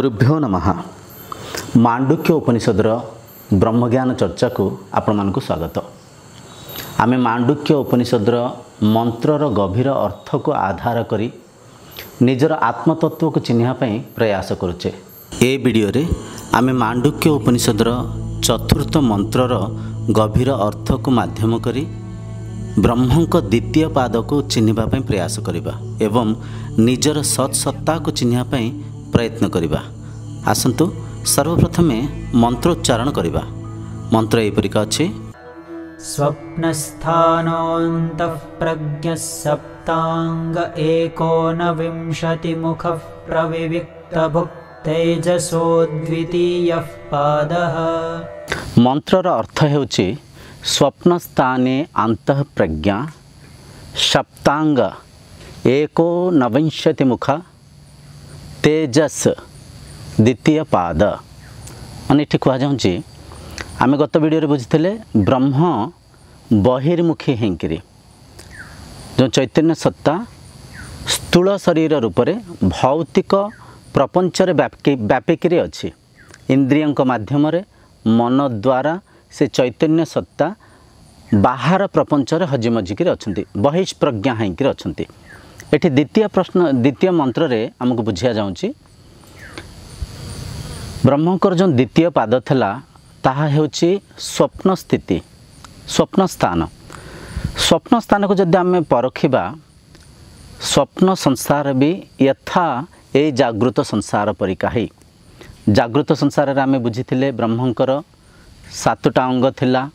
गुरुभ्यो नमः। मांडुक्य उपनिषदर ब्रह्मज्ञान चर्चा को आपण मानक स्वागत। आमे मांडुक्य उपनिषदर मंत्रर गभीर अर्थ को आधार करी निजर आत्मतत्व को चिन्हा पई प्रयास करुचे। ए वीडियो रे आमे मांडुक्य उपनिषदर चतुर्थ मंत्रर गभीर अर्थ को माध्यम करी ब्रह्मंक द्वितीय पाद को चिन्हिबा पई प्रयास करिबा एवं निजर सत्सत्ता को चिन्हा पई प्रयत्न करिबा। आसंतु सर्वप्रथमे मंत्रोच्चारण करिबा। मंत्र एपरिका अछि। स्वप्नस्थानोऽन्तः प्रज्ञः सप्तांग एकोनविंशति मुखः प्रविविक्तभुक् तेजसो द्वितीयः पादः। मंत्रर अर्थ हेउछि स्वप्नस्थाने अंतः प्रज्ञा सप्तांग एकोनविंशति मुख तेजस द्वितीय पाद। माने ठीक कह जाऊँगी आम गत वीडियो बुझीते ब्रह्म बहिर्मुखी हेकरी जो चैतन्य सत्ता स्थूल शरीर रूप से भौतिक प्रपंचर व्यापिकी अच्छी इंद्रियों माध्यम मन द्वारा से चैतन्य सत्ता बाहर प्रपंचर हजिमजिकी अच्छा बहिष्प्रज्ञा होकर अच्छा। ये द्वितीय मंत्र रे आमको बुझा जाऊँगी ब्रह्मंकर जो द्वितीय पाद थिला ताहा हेउछि स्वप्न स्थिति स्वप्न स्थान को जदि आम परखिबा स्वप्न संसार भी यथा ए जागृत संसार परिका ही। जागृत संसार रे आम बुझीथिले ब्रह्मंकर 7टा अंग थिला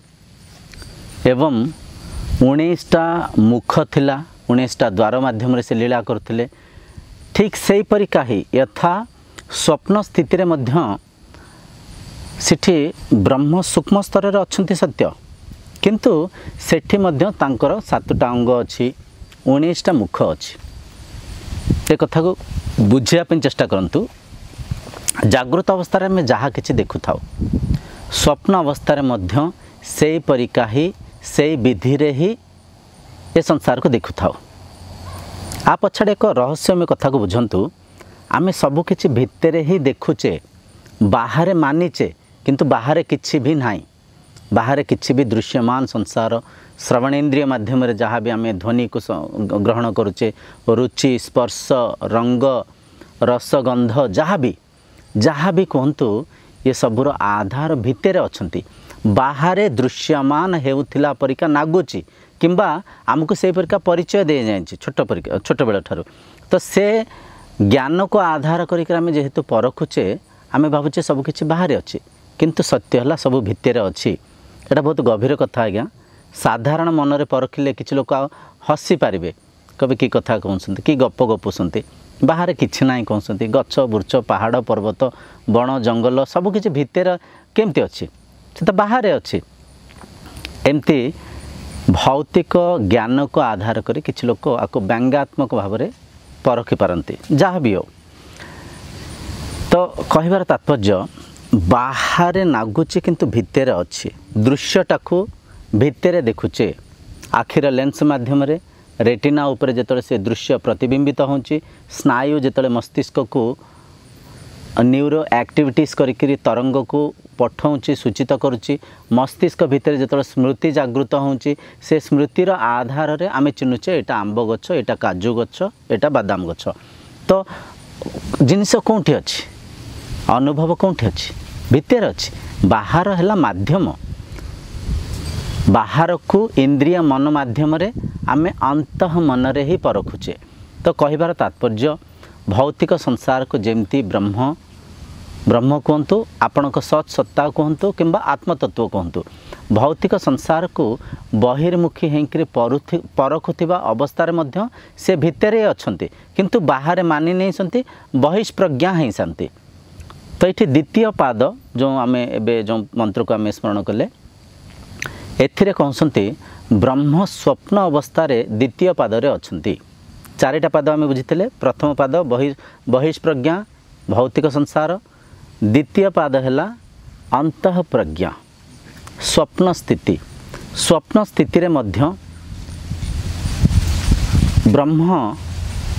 एवं 19टा मुख थिला 19टा द्वार माध्यम से लीला करथिले। ठीक सेही परिका ही यथा स्वप्न स्थिति रे मध्य सेठी ब्रह्म सूक्ष्म स्तर रे अछंती सत्य किंतु सेठी मध्य तांकर 7टा अंग अछि 19टा मुख अछि। ए कथा को बुझिया पे चेष्टा करंतु। जागृत अवस्था रे में जहा किछि देखु थाउ स्वप्न अवस्था रे मध्य सेही परिका ही सेही विधि रे ही ए संसार को देखु थाउ। आ पछाड़े एक रहस्यमय कथा को बुझंतु। आमे सबु किछि भितरे ही देखुचे बाहर मानिचे किंतु बाहर किछि भी नाही। बाहर किछि भी दृश्यमान संसार श्रवणेन्द्रिय माध्यम रे जहाँ भी आमे ध्वनि को ग्रहण करुचे रुचि स्पर्श रंग रस गंध जहाँ भी कहतु ये सबुर आधार भितरे अछंती। बाहर दृश्यमान हेउथिला परिका नागुची किंबा आमको से परिका परिचय दे जाए छोट बेल ठारू। तो से ज्ञान को आधार करिक आमे जेहेतु परखुचे आमे भावुचे सब किछि बाहर अच्छी किंतु सत्य हला सब भितर अच्छी। एटा बहुत गभीर कथा आज्ञा। साधारण मन रे परखिले किछि लोक हसी पारिबे कभी कि कथा कहउसंती कि गप गपुसंती बाहर किछि नाही कहउसंती गछ बुर्च पहाड़ पर्वत बण जंगल सब किछि भितर केमती अच्छी से तो बाहर अच्छी। एमती भौतिक ज्ञान को आधार करी किछि लोक आको व्यंग्यात्मक भाव में परखि पारती जहाँ भी हो। तो कहिबार तात्पर्य बाहर नागुचे किंतु भितर अच्छी दृश्यटा को भितर देखुचे आखिर लेंस माध्यम रे रेटिना उपरे जेतले से दृश्य प्रतिबिंबित होची स्नायु जेतले मस्तिष्क को न्यूरो एक्टिविटीज करी तरंग को पठाऊँची सूचित करुच्ची मस्तिष्क भितर जो स्मृति जागृत होची से स्मृतिर आधार रे आमे चिन्हुचे एटा आंब गछ एटा काजू गछ एटा बादाम गछ। तो जिनिस कोठी अछि अनुभव कोठी अछि भितर अछि। बाहर हैला माध्यम बाहर को इंद्रिय मन माध्यम रे आमे अंतः मन रे ही परखुचे। तो कहिबार तात्पर्य भौतिक संसार को जेमती ब्रह्म कहतु आपणक सत्सत्ता कहतु किंबा आत्मतत्व कहतु भौतिक संसार को बहिर्मुखी होकर परखुथिबा अवस्था मध्य से भितरे अछंती किंतु बाहर मानि नहीं सन्ति बहिष्प्रज्ञा ही सन्ति। तो ये द्वितीय पाद जो आमे एबे जो मंत्र को आमे स्मरण कले एथिरे कहसंती ब्रह्म स्वप्न अवस्था रे द्वितीय पाद रे अछंती। 4टा पाद आमे बुझितले। प्रथम पाद बहिष्प्रज्ञा भौतिक संसार द्वितीय पाद हैला अंतः प्रज्ञा स्वप्न स्थिति रे मध्य ब्रह्म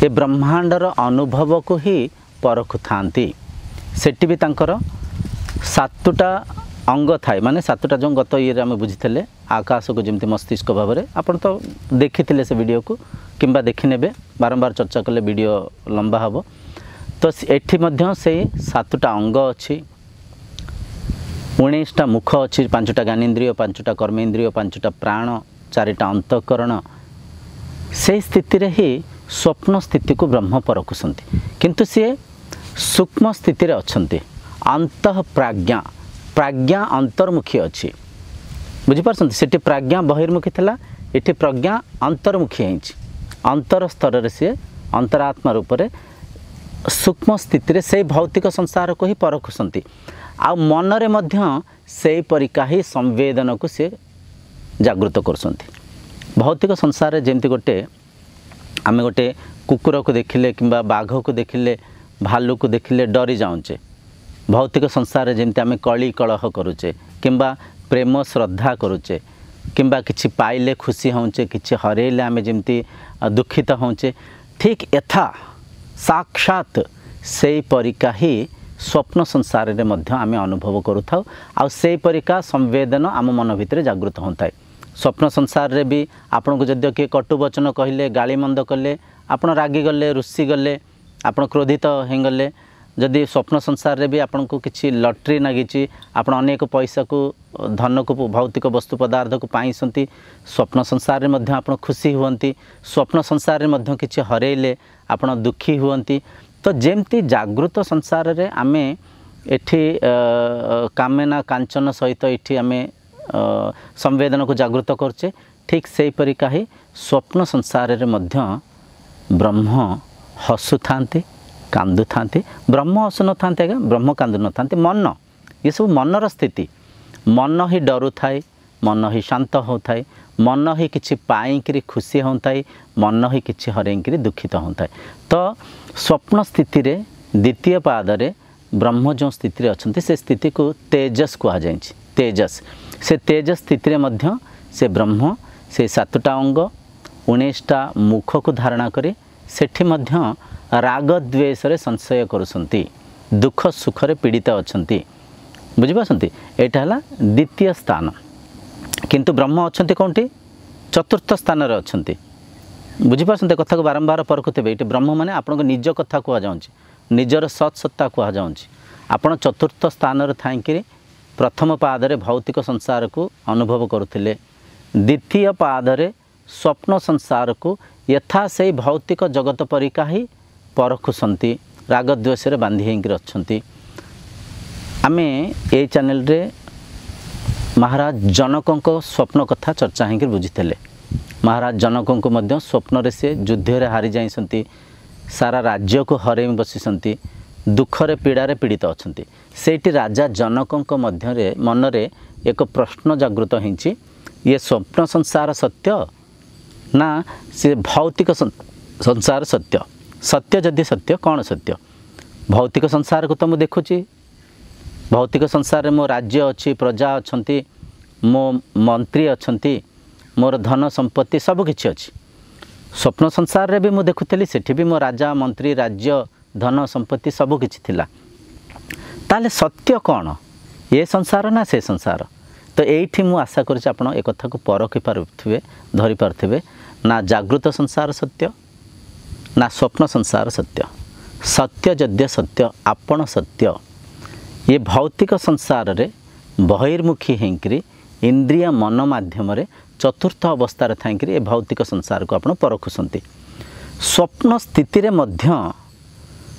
ए ब्रह्मांडर अनुभव को ही परखु थांती सेठी भी तांकर सातटा अंग थाए माने सातटा जो गत ये आम बुझी आकाश को जमी मस्तिष्क भाव में आपड़ तो देखी से वीडियो को किंबा देखी ने बारंबार चर्चा कले वीडियो लंबा हम तो एठी मध्य से सातटा अंग अच्छी 19टा मुख अच्छी 5टा ज्ञानेन्द्रिय 5टा कर्मेन्द्रिय 5टा प्राण 4टा अंतःकरण से स्थिति रे ही स्वप्न स्थिति को ब्रह्म परखुंट किंतु सी सूक्ष्म स्थिति रे अच्छन्ति अंतः प्राज्ञा प्राज्ञा अंतर्मुखी अच्छी बुझीपार से प्राज्ञा बहिर्मुखी थिला एठी प्रज्ञा अंतर्मुखी है अंतर स्तर सी अंतरात्मा रूप से सूक्ष्म स्थिति रे से भौतिक संसार को ही परखुंट आ मनरे मध्य से परिका ही संवेदन को सी जागृत करसंती भौतिक संसार जमती गोटे आम गोटे कुकुर को देखिले किंबा बाघ को देखिले भालू को देखिले डरी जाऊँचे भौतिक संसार जमती आम कली कलह करुचे किंबा प्रेम श्रद्धा करुचे किंबा किछि पाइले खुशी होचे किछि हरेले आम जमती दुखित होचे ठीक यथा साक्षात से परिका ही स्वप्न संसार रे मध्य आम अनुभव करूँ आ से परिका संवेदन आम मन भितर जागृत होता है स्वप्न संसार रे भी आपन को जदियो किए कटु वचन कहले गाली मंद कले आपन रागी गले रुषि गले आपन क्रोधित होगले जदि स्वप्न संसार रे भी आपन को किछि लटरी नागिछि आपन अनेक पैसा को धन को भौतिक वस्तु पदार्थ को पाइसंती स्वप्न संसार रे मध्य आपन खुशी हुअंती स्वप्न संसार रे मध्य किछि हरेले आपन दुखी हुअंती तो जेमती जागृत संसार रे आमे एठी कामना कांचन सहित एठी आमे संवेदन को जागृत करचे ठीक से परिका ही स्वप्न संसार रे मध्य ब्रह्म हसु थांती कांदु थांती ब्रह्म हसु न थांते ब्रह्म कांदु न थांती मन ये सब मनर स्थिति मन ही डरु थाए मन ही शांत होता है मन ही किछि पाइकरी खुशी होता है मन ही किछि हरेकरी दुखित होता है तो स्वप्न स्थिति रे द्वितीय पादरे ब्रह्म जो स्थिति अच्छा से स्थिति को तेजस कहुई तेजस से तेजस स्थिति रे मध्य से ब्रह्म से 7टा अंग 19टा मुख को धारणा करे सेठी मध्य राग द्वेष रे संशय करुसंती दुख सुख रे पीड़ित अछंती बुझिपारसंती एटा हला द्वितीय स्थान किंतु ब्रह्म अछंती कोंटी चतुर्थ स्थान रे अछंती बुझिपारसंती कथा को बारंबार परखुथिबे एटी ब्रह्म माने आपन निज कथा को जाउची निजर सत सत्ता को जाउची आपन चतुर्थ स्थान रे थांकी प्रथम पादरे भौतिक संसार को अनुभव करुथिले द्वितीय पादरे स्वप्न संसार को यथा से भौतिक जगत परिका ही परखुसंती राग द्वेष रे बांधी हेंकि अछंती आमे ए चैनल रे महाराज जनकों स्वप्न कथा चर्चा हेंकि बुझीते महाराज जनकों को मध्य स्वप्न रे से युद्ध रे हारी जाइसंती सारा राज्य को हरे बसीसंती दुख रे पीड़ा रे पीड़ित अछंती सेठी राजा जनकों मध्य रे मन रे एक प्रश्न जागृत हेंची ये स्वप्न संसार सत्य ना से भौतिक संसार सत्य सत्य जदि सत्य कौन सत्य भौतिक संसार को तो मु देखुची भौतिक संसार में मो राज्य अच्छी प्रजा अच्छी मो मंत्री अच्छी मोर धन संपत्ति सबकि अच्छी स्वप्न संसार रे भी मु देखुली सेठी भी मो राजा मंत्री राज्य धन संपत्ति सबकि थिला ताले सत्य कौन ये संसार ना से संसार तो यही मु आशा कर एक कथा को परखि पारुथिबे धरि पारुथिबे ना जागृत संसार सत्य ना स्वप्न संसार सत्य सत्य जद्य सत्य आपण सत्य ये भौतिक संसार रे बहिर्मुखी हेंकरी इंद्रिय मन माध्यम रे चतुर्थ अवस्था थांकरी ये भौतिक संसार को आपण परखुसंती स्वप्न स्थिति रे मध्य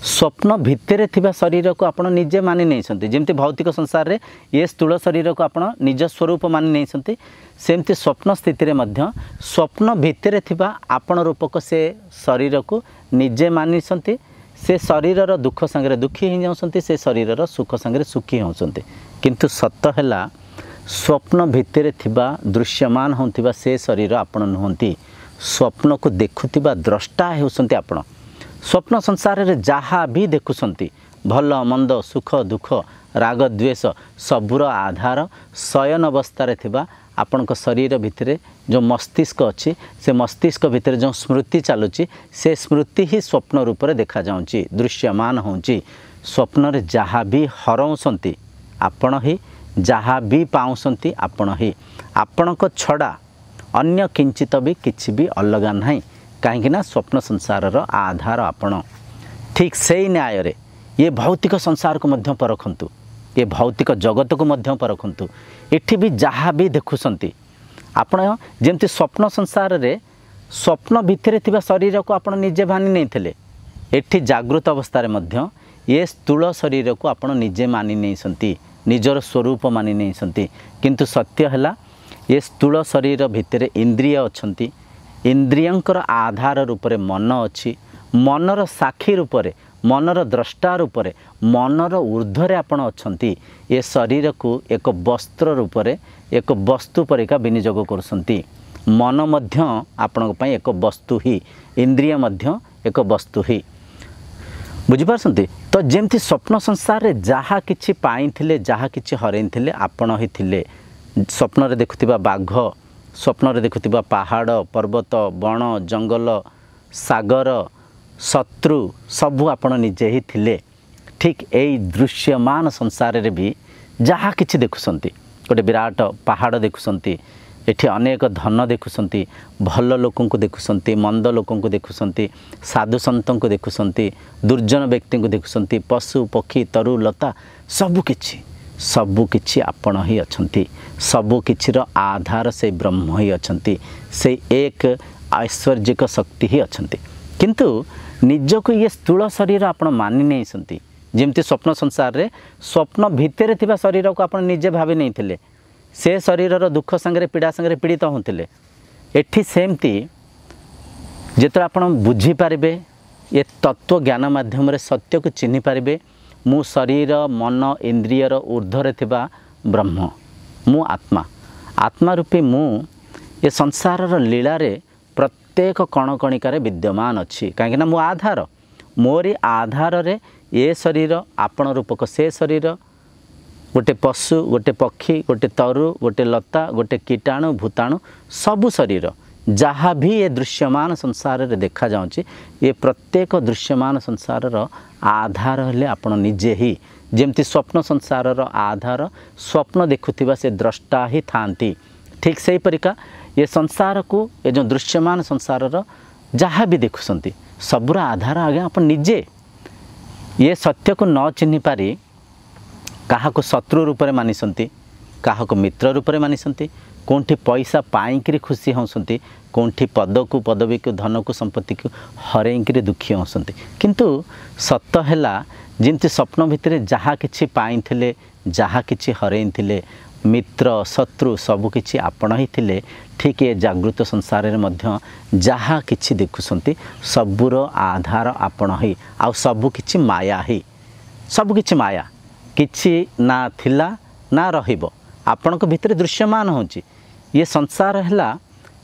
स्वप्न भितर थिबा शरीर को आपण निजे मानि नहीं सन्ती जेमती भौतिक संसार रे ये स्थूल शरीर को आपण निज स्वरूप मानि नहीं सन्ती सेमती स्वप्न स्थिति रे मध्य स्वप्न भितर थिबा आपण रूपक से शरीर को निजे मानि सन्ती से शरीर दुख संगे दुखी हो जाउसंती से शरीर सुख संगे सुखी होउसंती किंतु सत्य हैला स्वप्न भितर थिबा दृश्यमान होतिबा से शरीर आपण नहंती स्वप्न को देखुतिबा द्रष्टा हेउसंती आपण स्वप्न संसार रे जहाँ भी देखुसंती भल मंद सुख दुख राग द्वेष सबुर आधार शयन अवस्था रे थिबा आपण को शरीर भितर जो मस्तिष्क अच्छी से मस्तिष्क भितर जो स्मृति चलुची से स्मृति ही स्वप्न रूप में देखा जाउची दृश्यमान होउची स्वप्न जहाँ भी हराउंट आपण ही जहाँ भी पाउंट आपण ही आपण को छड़ा अन्य किंचित भी किसी भी अलग ना कहीं स्वप्न संसार आधार आपण ठीक से न्याय रे ये भौतिक संसार को मध्य परखंतु ये भौतिक जगत को मध्य परखंतु एठी भी जहाँ भी देखुंट आपण जमती स्वप्न संसार रे स्वप्न भितर थिबा शरीर को आपण निजे मानि नहीं थिले एठी जागृत अवस्था मध्य ये स्थूल शरीर को आपण निजे मानि नहीं सन्ति निजर स्वरूप मानि नहीं सन्ति किंतु सत्य है ये स्थूल शरीर भितर इंद्रिय अच्छी इंद्रियंकर आधार रूप में मन अच्छी मनर साक्षी रूप में मनर द्रष्टा रूप में मनर ऊर्ध्वरे आपण अच्छी ये शरीर को एक वस्त्र रूप में एक वस्तु परिका विनियोग करुछंती मन मध्य आपण पई एक वस्तु ही इंद्रिय मध्य एक वस्तु ही बुझिपारसंती तो जेमती स्वप्न संसार रे जहाँ किछि पाइथिले जहाँ किछि हरैथिले आपण ही थिले स्वप्न रे देखुथिबा बाघ स्वप्न रे देखुथिबा पहाड़ पर्वत बण जंगल सागर शत्रु सबू आपण निजे ही थिले ठीक एई दृश्यमान संसार रे भी जहाँ किछि देखुसंती गोटे विराट पहाड़ देखुसंती एठी अनेक धन देखुसंती भल लोकों को देखुसंती मंद लोकों को देखुसंती साधु संतों को देखुसंती दुर्जन व्यक्ति को देखुसंती पशु पक्षी तरु लता सबु किछि आपण ही अछंती सबु किछिर आधार से ब्रह्म ही अछंती से एक ऐश्वर्यिक शक्ति ही अछंती किंतु निज को ये स्थूल शरीर आपण मानि नहीं सन्ती जेमती स्वप्न संसार रे स्वप्न भितर थिबा शरीर को आपण निजे भाबी नहीं थिले से शरीर दुख संगे पीड़ा संगे पीड़ित होते एठी सेमती जिते आपण बुझी पारिबे ये तत्व ज्ञान माध्यम रे सत्य को चिन्हि पारिबे मु शरीर मन इंद्रियर ऊर्ध्वरे थिबा ब्रह्म मु आत्मा आत्मा रूपी मु ये संसार लीला रे प्रत्येक कणकणिकार विद्यमान अच्छी कहीं मो आधार मोरी आधार रे ये शरीर आपण रूपक से शरीर गोटे पशु गोटे पक्षी गोटे तरु गोटे लता गोटे कीटाणु भूताणु सबु शरीर जहाँ भी ये दृश्यमान संसार रे देखा जाउची ये प्रत्येक दृश्यमान संसार आधार हेले आपण निजे ही जेमती स्वप्न संसार आधार स्वप्न देखुथिबा से द्रष्टा ही थांती ठीक से परिका ये संसार को ये जो दृश्यमान संसार जहाँ भी देखुसंती सबुर आधार आगे आपण निजे ये सत्य को न चिन्हि पारी कहा को शत्रु रूप में मानिसंती कहा को मित्र रूप में मानिसंती कौनठी पैसा पाइकरी खुशी होसंती कौनठी पद को पदवी को धन को संपत्ति को हरैकरी दुखी होसंती किंतु सत्य हैला जिंती स्वप्न भितर जहाँ किछि पाइथिले जहाँ किछि हरैथिले मित्र शत्रु सबु किछि आपण ही थिले ठीक ये जागृत संसार रे मध्य जहाँ किछि देखुसंती सबुर आधार आपण ही आ सबु किछि माया ही सबु किछि माया किछि ना थिला ना रहिबो आपण को भितर दृश्यमान होची ये संसार हैला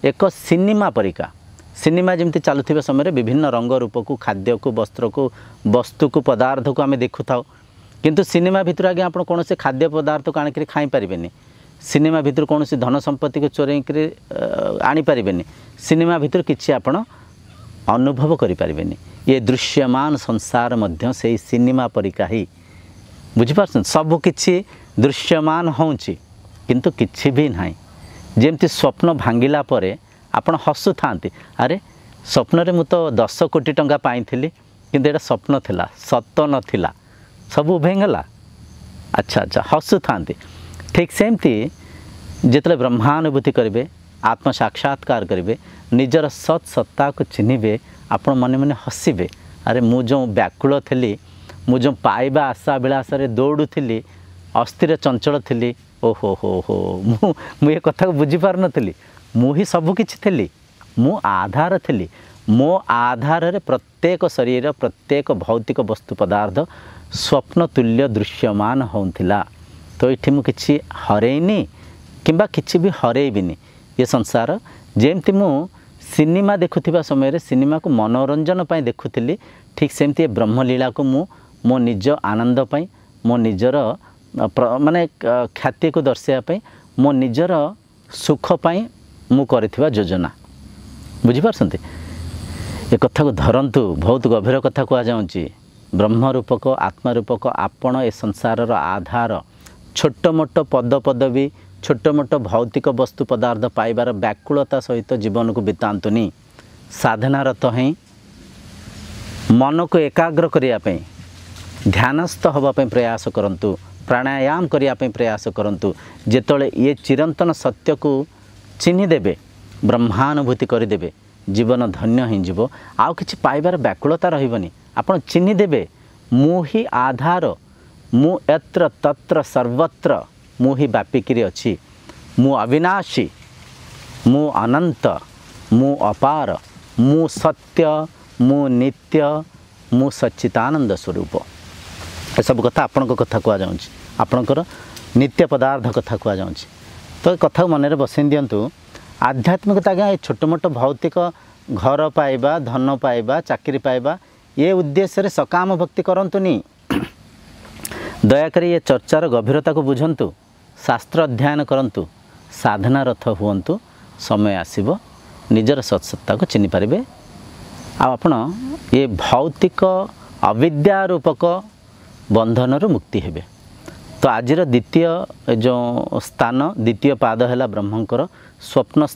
एक सिनेमा परिका सिनेमा जमती चलुथिबा समय विभिन्न रंग रूप को खाद्य को वस्त्र को वस्तु को पदार्थ को आम देखु था किंतु सिनेमा भितर आगे आप कौन से खाद्य पदार्थ को आनिक खाई पारे सिनेमा भितर कौन से धन संपत्ति को चोरई आनी पारे सिनेमा भितर किछि आपण अनुभव करि पारिबेनी ये दृश्यमान संसार मध्य से सिनेमा परिका ही बुझिपारछन सब किछि दृश्यमान होउची किंतु किछि भी नाही जेमती स्वप्न भांगिला परे आपण हसु थांती अरे स्वप्न रे मु तो 10 कोटी टंका पाइथिली किंतु एटा स्वप्न थिला सत्य नथिला सब उभेंगला अच्छा अच्छा हसु थांती ठीक सेमती जितले ब्रह्मानुभूति करेंगे आत्म साक्षात्कार करेंगे निजर सत सत्ता को चिन्हबे आपण मन मन हसबे अरे मु जो व्याकुल थी मु जो पाइबा आशा विलास दौड़ुली अस्थिर चंचल थी ओहो हो मु ये कथा को बुझी पार नथली मु ही सब किछि थी मु आधार थी मो आधार रे प्रत्येक शरीर प्रत्येक भौतिक वस्तु पदार्थ स्वप्न तुल्य दृश्यमान होउथिला तो ये मु किछि हरैनी किंबा किछि भी हरैबिनी ये संसार जेमती मु सिनेमा देखुथिबा समय रे सिनेमा को मनोरंजन पाई देखुथिली ठीक सेमती ब्रह्मलीला को मु मो निज आनंद पाई मो निजर माने ख्याति को दर्शाया पाई मो निजर सुख पाई मु करिथिबा योजना बुझी पारसंती ये कथा को धरंतु बहुत गभीर कथा को आ जाउची ब्रह्मरूपक आत्मरूपक आपण ए संसार आधार छोट मोट पद पदवी छोट मोट भौतिक वस्तु पदार्थ पाइबार व्याकुलता सहित जीवन को बितांतुनी साधनारत हैं मन को एकाग्र करने ध्यानस्थ होगापी प्रयास करंतु प्राणायाम करने प्रयास करंतु जेतोले ये चिरंतन सत्य को चिन्हिदेवे ब्रह्मानुभूति करदेवे जीवन धन्य हो आउ किछि पाइबार व्याकुलता रहिबनी आपण चिन्हिदेवे मु ही आधार मु यत्र तत्र सर्वत्र मु ही व्यापिकी अच्छी मु अविनाशी मु अनंत मु अपार मु सत्य मु नित्य मु सच्चिदानंद स्वरूप ए सब कथा आपण कथा कह जाऊँ आपणकर नित्य पदार्थ कथा कह जाऊँ तो कथा मन बसई दिंतु आध्यात्मिकता क्या छोट मोट भौतिक घर पाइबा धन पाइबा चाकरी पाइबा ये उद्देश्य सकाम भक्ति करंतुनी दयाकरी ये चर्चार गभीरता को बुझंतु शास्त्र अध्ययन करंतु साधनारथ हुंतु समय आसीबो निजर सत्सत्ता को चिन्हि पारिबे आपण ये भौतिक अविद्या रूपक बंधन मुक्ति हेबे। तो आजिर द्वितीय जो स्थान द्वितीय पाद है ब्रह्मंकर स्वप्न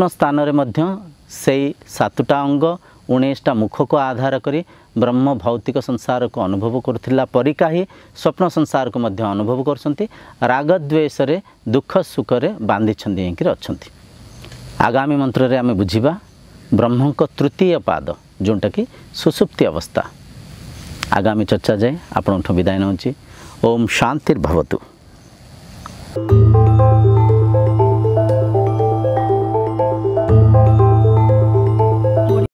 स्थान रे मध्य से 7टा अंग 19टा मुख को आधार करी ब्रह्म भौतिक संसार को अनुभव करथिला परिका ही स्वप्न संसार को मध्य अनुभव करछंती राग द्वेष रे दुख सुख रे बांधी छंदी हेकि अछंती। आगामी मंत्र रे आमे बुझिबा ब्रह्म को तृतीय पाद जोंटा कि सुसुप्ति अवस्था। आगामी चर्चा जाए आपन विदाय नउची। ओम शांतिर्भवतु।